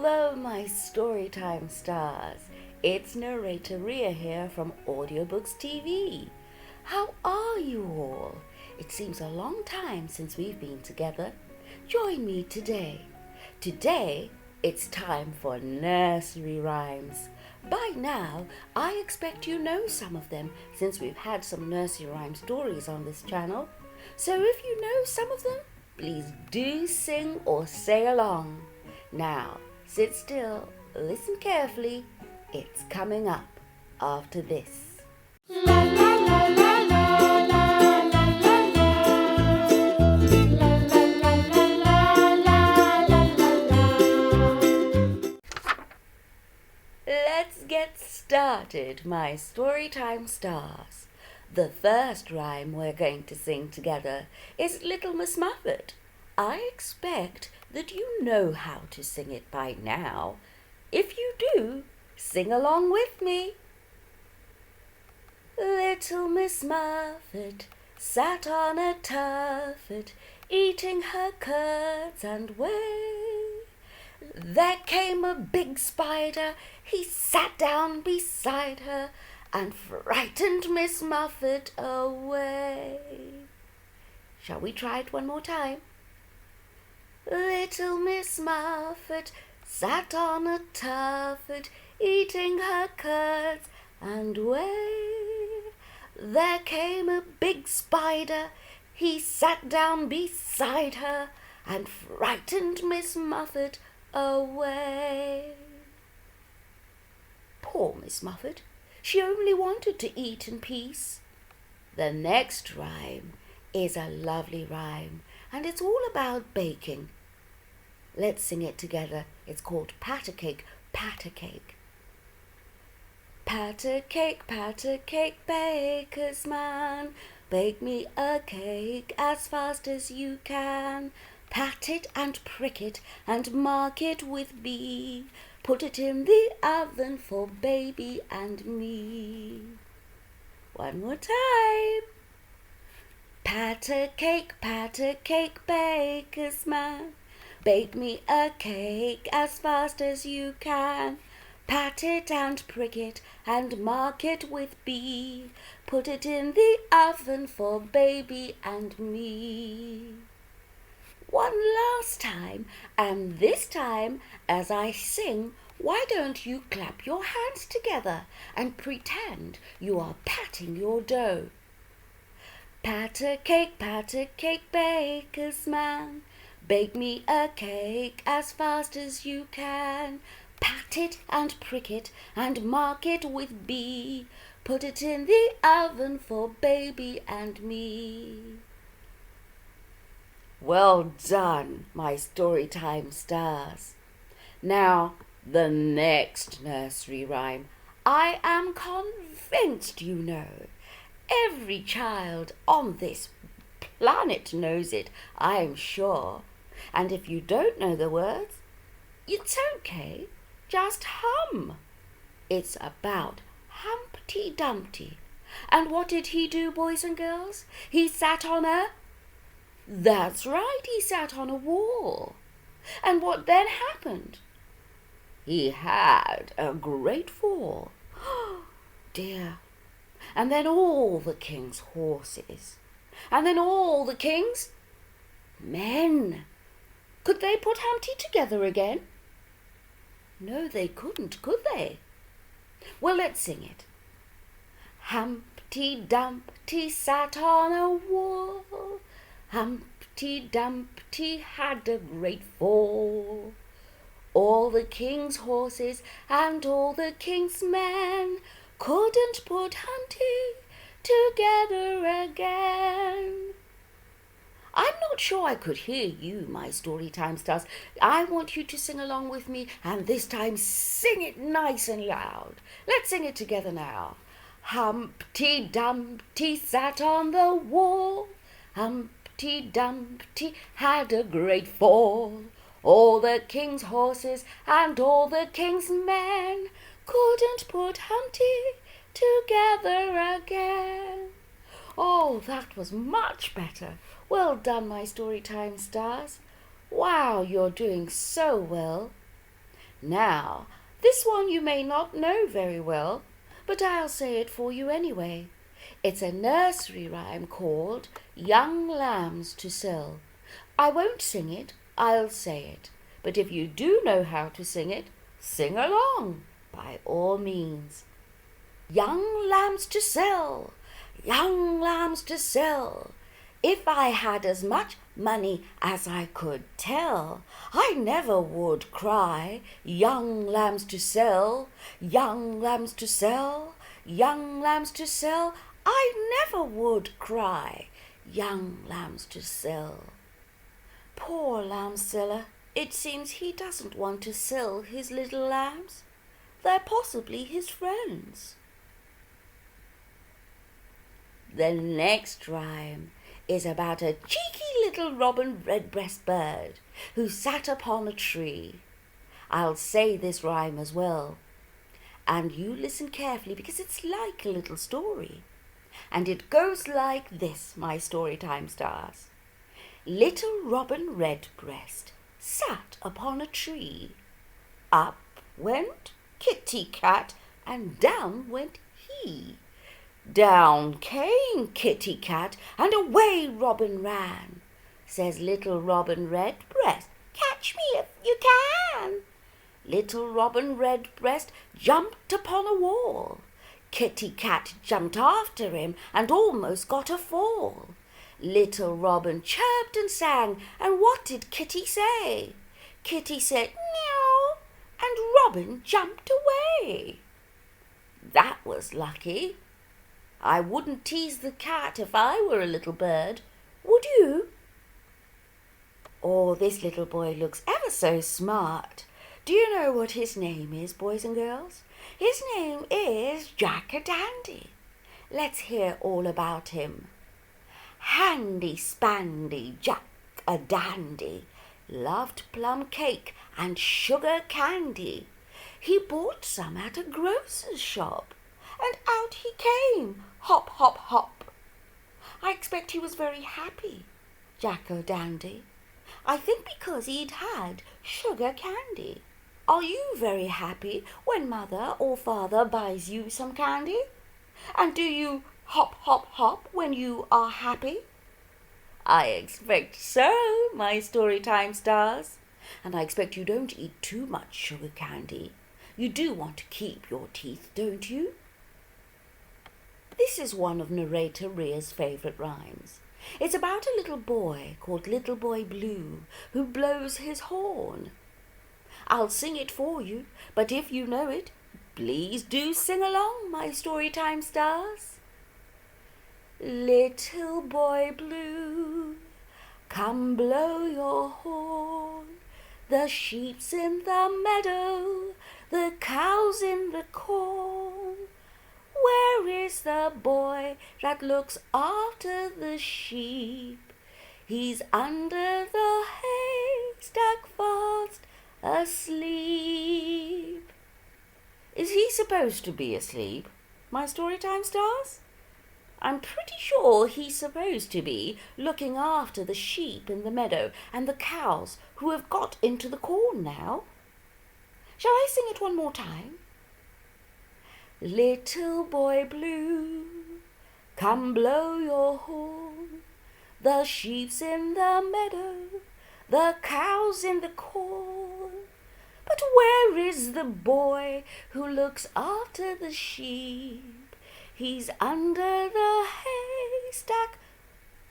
Hello, my Storytime Stars. It's narrator Riah here from Audiobooks TV. How are you all? It seems a long time since we've been together. Join me today. Today, it's time for nursery rhymes. By now, I expect you know some of them since we've had some nursery rhyme stories on this channel. So if you know some of them, please do sing or say along. Now, sit still, listen carefully. It's coming up after this. La la la la la la la la la la la la la. Let's get started, my Storytime Stars. The first rhyme we're going to sing together is Little Miss Muffet. I expect that you know how to sing it by now. If you do, sing along with me. Little Miss Muffet sat on a tuffet, eating her curds and whey. There came a big spider, he sat down beside her and frightened Miss Muffet away. Shall we try it one more time? Little Miss Muffet sat on a tuffet, eating her curds and whey. There came a big spider, he sat down beside her and frightened Miss Muffet away. Poor Miss Muffet, she only wanted to eat in peace. The next rhyme is a lovely rhyme, and it's all about baking. Let's sing it together. It's called Patter Cake, Patter Cake. Patter cake, baker's man. Bake me a cake as fast as you can. Pat it and prick it and mark it with B. Put it in the oven for baby and me. One more time. Patter cake, baker's man. Bake me a cake as fast as you can. Pat it and prick it and mark it with B. Put it in the oven for baby and me. One last time, and this time as I sing, why don't you clap your hands together and pretend you are patting your dough? Patter cake, baker's man. Bake me a cake as fast as you can. Pat it and prick it and mark it with B. Put it in the oven for baby and me. Well done, my Storytime Stars. Now, the next nursery rhyme, I am convinced you know. Every child on this planet knows it, I'm sure. And if you don't know the words, it's okay, just hum. It's about Humpty Dumpty. And what did he do, boys and girls? He sat on a... That's right, he sat on a wall. And what then happened? He had a great fall. Dear. And then all the king's horses. And then all the king's men. Could they put Humpty together again? No, they couldn't, could they? Well, let's sing it. Humpty Dumpty sat on a wall. Humpty Dumpty had a great fall. All the king's horses and all the king's men couldn't put Humpty together again. I'm not sure I could hear you, my Storytime Stars. I want you to sing along with me, and this time sing it nice and loud. Let's sing it together now. Humpty Dumpty sat on the wall. Humpty Dumpty had a great fall. All the king's horses and all the king's men couldn't put Humpty together again. Oh, that was much better. Well done, my Storytime Stars. Wow, you're doing so well. Now, this one you may not know very well, but I'll say it for you anyway. It's a nursery rhyme called Young Lambs to Sell. I won't sing it, I'll say it. But if you do know how to sing it, sing along, by all means. Young lambs to sell, young lambs to sell. If I had as much money as I could tell, I never would cry, young lambs to sell, young lambs to sell, young lambs to sell. I never would cry, young lambs to sell. Poor lamb seller, it seems he doesn't want to sell his little lambs. They're possibly his friends. The next rhyme is about a cheeky little robin redbreast bird who sat upon a tree. I'll say this rhyme as well, and you listen carefully because it's like a little story. And it goes like this, my Storytime Stars. Little robin redbreast sat upon a tree. Up went Kitty Cat and down went he. Down came Kitty Cat and away Robin ran. Says little Robin Redbreast, catch me if you can. Little Robin Redbreast jumped upon a wall. Kitty Cat jumped after him and almost got a fall. Little Robin chirped and sang, and what did Kitty say? Kitty said, meow, and Robin jumped away. That was lucky. I wouldn't tease the cat if I were a little bird, would you? Oh, this little boy looks ever so smart. Do you know what his name is, boys and girls? His name is Jack-a-Dandy. Let's hear all about him. Handy-spandy Jack-a-Dandy loved plum cake and sugar candy. He bought some at a grocer's shop, and out he came, hop, hop, hop. I expect he was very happy, Jack-o'-Dandy. I think because he'd had sugar candy. Are you very happy when mother or father buys you some candy? And do you hop, hop, hop when you are happy? I expect so, my Storytime Stars. And I expect you don't eat too much sugar candy. You do want to keep your teeth, don't you? This is one of narrator Riah's favourite rhymes. It's about a little boy called Little Boy Blue who blows his horn. I'll sing it for you, but if you know it, please do sing along, my Storytime Stars. Little boy blue, come blow your horn. The sheep's in the meadow, the cow's in the corn. Where is the boy that looks after the sheep? He's under the haystack fast asleep. Is he supposed to be asleep, my Storytime Stars? I'm pretty sure he's supposed to be looking after the sheep in the meadow and the cows who have got into the corn now. Shall I sing it one more time? Little boy blue, come blow your horn. The sheep's in the meadow, the cow's in the corn. But where is the boy who looks after the sheep? He's under the haystack,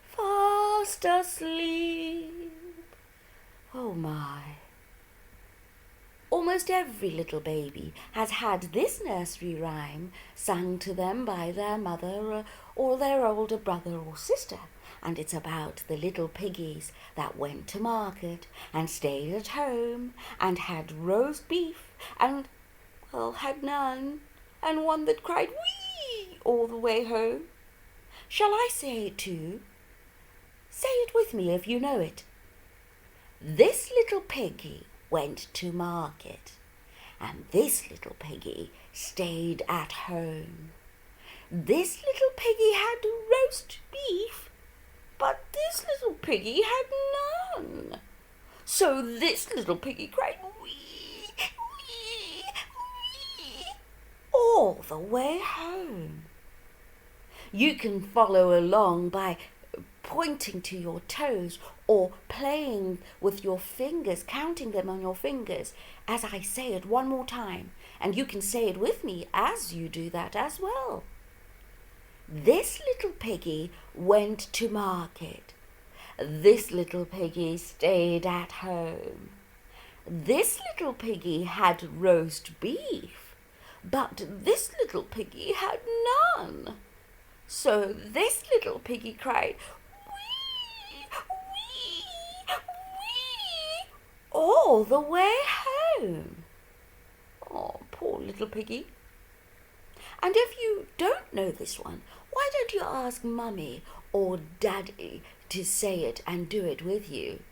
fast asleep. Oh my. Almost every little baby has had this nursery rhyme sung to them by their mother or their older brother or sister. And it's about the little piggies that went to market and stayed at home and had roast beef and, well, had none, and one that cried wee all the way home. Shall I say it too? Say it with me if you know it. This little piggy went to market, and this little piggy stayed at home. This little piggy had roast beef, but this little piggy had none. So this little piggy cried, wee, the way home. You can follow along by pointing to your toes or playing with your fingers, counting them on your fingers as I say it one more time. And you can say it with me as you do that as well. This little piggy went to market. This little piggy stayed at home. This little piggy had roast beef, but this little piggy had none. So this little piggy cried, "Wee, wee, wee," all the way home. Oh, poor little piggy. And if you don't know this one, why don't you ask Mummy or Daddy to say it and do it with you?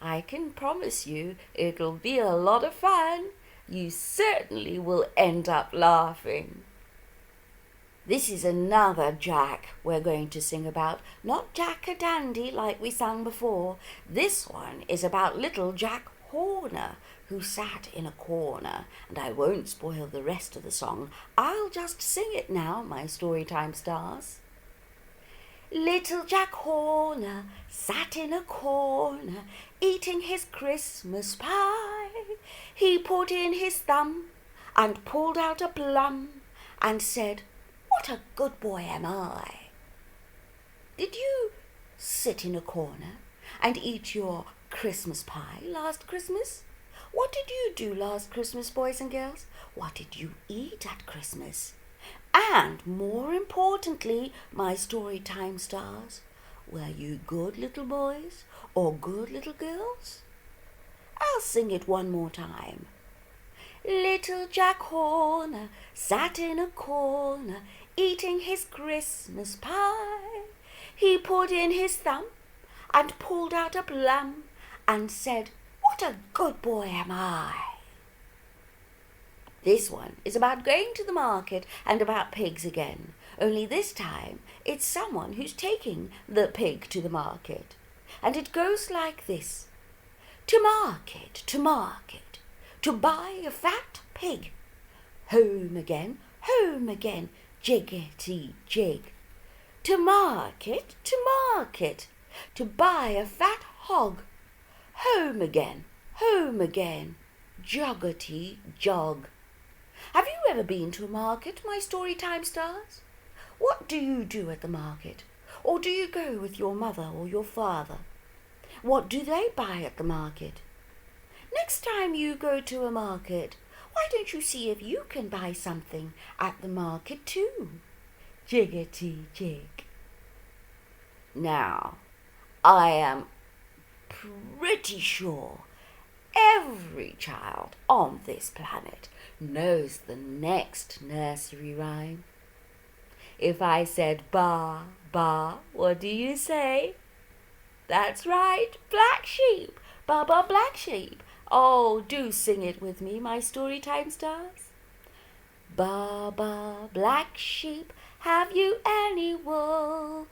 I can promise you it'll be a lot of fun. You certainly will end up laughing. This is another Jack we're going to sing about, not Jack-a-Dandy like we sang before. This one is about little Jack Horner, who sat in a corner, and I won't spoil the rest of the song. I'll just sing it now, my Storytime Stars. Little Jack Horner sat in a corner, eating his Christmas pie. He put in his thumb and pulled out a plum and said, "What a good boy am I." Did you sit in a corner and eat your Christmas pie last Christmas? What did you do last Christmas, boys and girls? What did you eat at Christmas? And more importantly, my Storytime Stars, were you good little boys or good little girls? I'll sing it one more time. Little Jack Horner sat in a corner, eating his Christmas pie. He put in his thumb and pulled out a plum and said, "What a good boy am I." This one is about going to the market and about pigs again, only this time it's someone who's taking the pig to the market. And it goes like this. To market, to buy a fat pig. Home again, jiggity jig. To market, to buy a fat hog. Home again, joggity jog. Have you ever been to a market, my Storytime Stars? What do you do at the market? Or do you go with your mother or your father? What do they buy at the market? Next time you go to a market, why don't you see if you can buy something at the market too? Jiggity jig. Now, I am pretty sure every child on this planet knows the next nursery rhyme. If I said "Baa, Baa," what do you say? That's right, Black Sheep, Baa Baa Black Sheep. Oh, do sing it with me, my Storytime Stars. Baa Baa Black Sheep, have you any wool?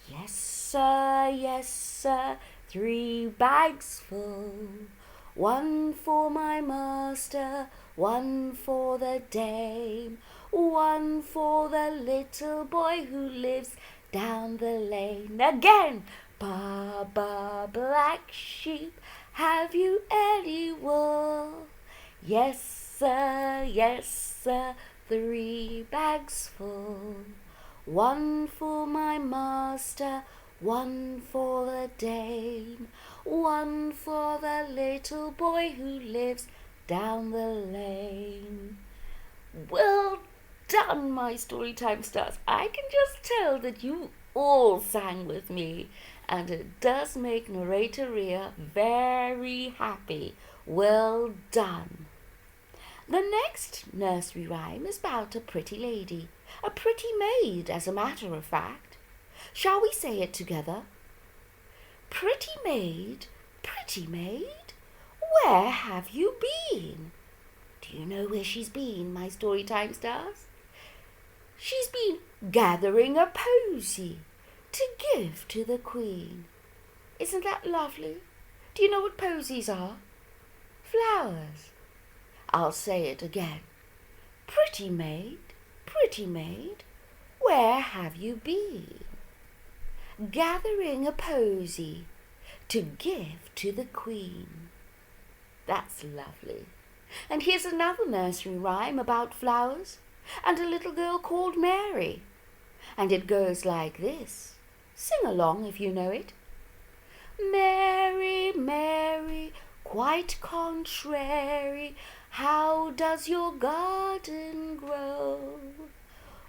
Yes, sir, 3 bags full. 1 for my master, 1 for the dame, 1 for the little boy who lives down the lane. Again, Baa Baa Black Sheep, have you any wool? Yes, sir, 3 bags full. 1 for my master, 1 for the dame, 1 for the little boy who lives down the lane. Well done, my Storytime Stars. I can just tell that you all sang with me, and it does make narrator Riah very happy. Well done. The next nursery rhyme is about a pretty lady, a pretty maid, as a matter of fact. Shall we say it together? Pretty maid, where have you been? Do you know where she's been, my Storytime Stars? She's been gathering a posy to give to the Queen. Isn't that lovely? Do you know what posies are? Flowers. I'll say it again. Pretty maid, Pretty maid, where have you been? Gathering a posy to give to the queen. That's lovely. And here's another nursery rhyme about flowers and a little girl called Mary. And it goes like this. Sing along if you know it. Mary, Mary, quite contrary, how does your garden grow?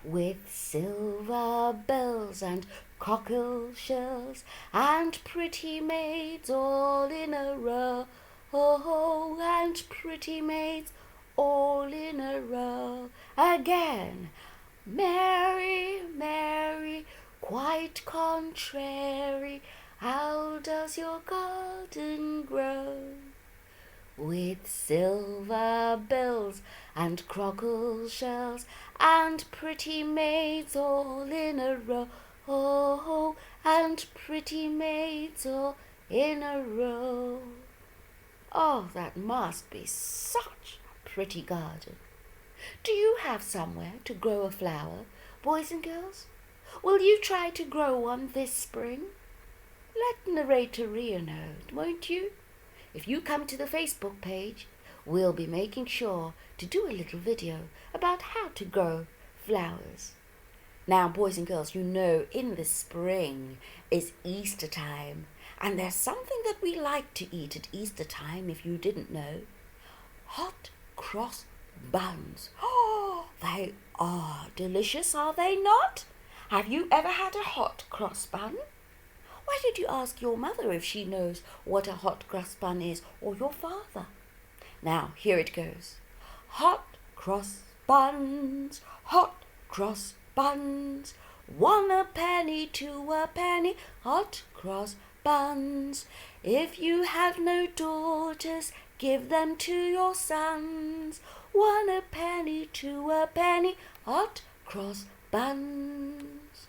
With silver bells and cockle shells and pretty maids all in a row. Oh, and pretty maids all in a row. Again. Mary, Mary, quite contrary, how does your garden grow? With silver bells and cockle shells and pretty maids all in a row. Oh, and pretty maids all in a row. Oh, that must be such a pretty garden. Do you have somewhere to grow a flower, boys and girls? Will you try to grow one this spring? Let narrator Riah know, won't you? If you come to the Facebook page, we'll be making sure to do a little video about how to grow flowers. Now, boys and girls, you know in the spring is Easter time, and there's something that we like to eat at Easter time, if you didn't know. Hot cross buns. Oh, they are delicious, are they not? Have you ever had a hot cross bun? Why did you ask your mother if she knows what a hot cross bun is, or your father? Now, here it goes. Hot cross buns, hot cross buns, 1 a penny, 2 a penny, hot cross buns. If you have no daughters, give them to your sons. 1 a penny, 2 a penny, hot cross buns.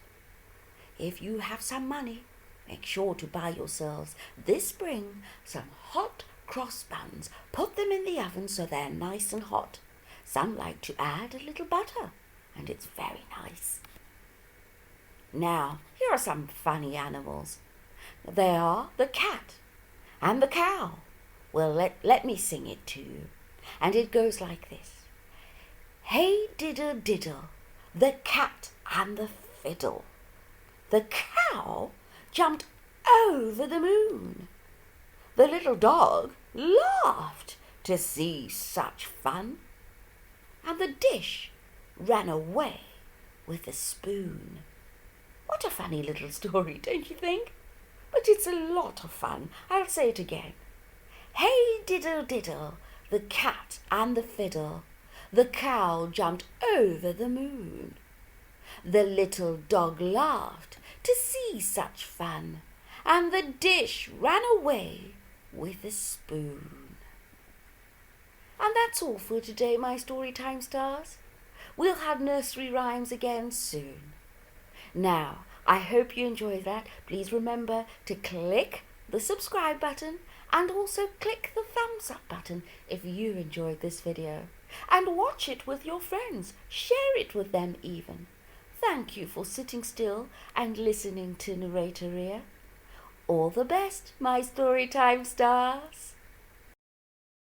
If you have some money, make sure to buy yourselves this spring some hot cross buns. Put them in the oven so they're nice and hot. Some like to add a little butter, and it's very nice. Now, here are some funny animals. They are the cat and the cow. Well, let me sing it to you. And it goes like this. Hey diddle diddle, the cat and the fiddle. The cow jumped over the moon. The little dog laughed to see such fun. And the dish ran away with the spoon. What a funny little story, don't you think? But it's a lot of fun. I'll say it again. Hey diddle diddle, the cat and the fiddle. The cow jumped over the moon. The little dog laughed to see such fun, and the dish ran away with the spoon. And that's all for today, my Storytime Stars. We'll have nursery rhymes again soon. Now, I hope you enjoyed that. Please remember to click the subscribe button and also click the thumbs up button if you enjoyed this video. And watch it with your friends. Share it with them even. Thank you for sitting still and listening to narrator Riah. All the best, my Storytime Stars.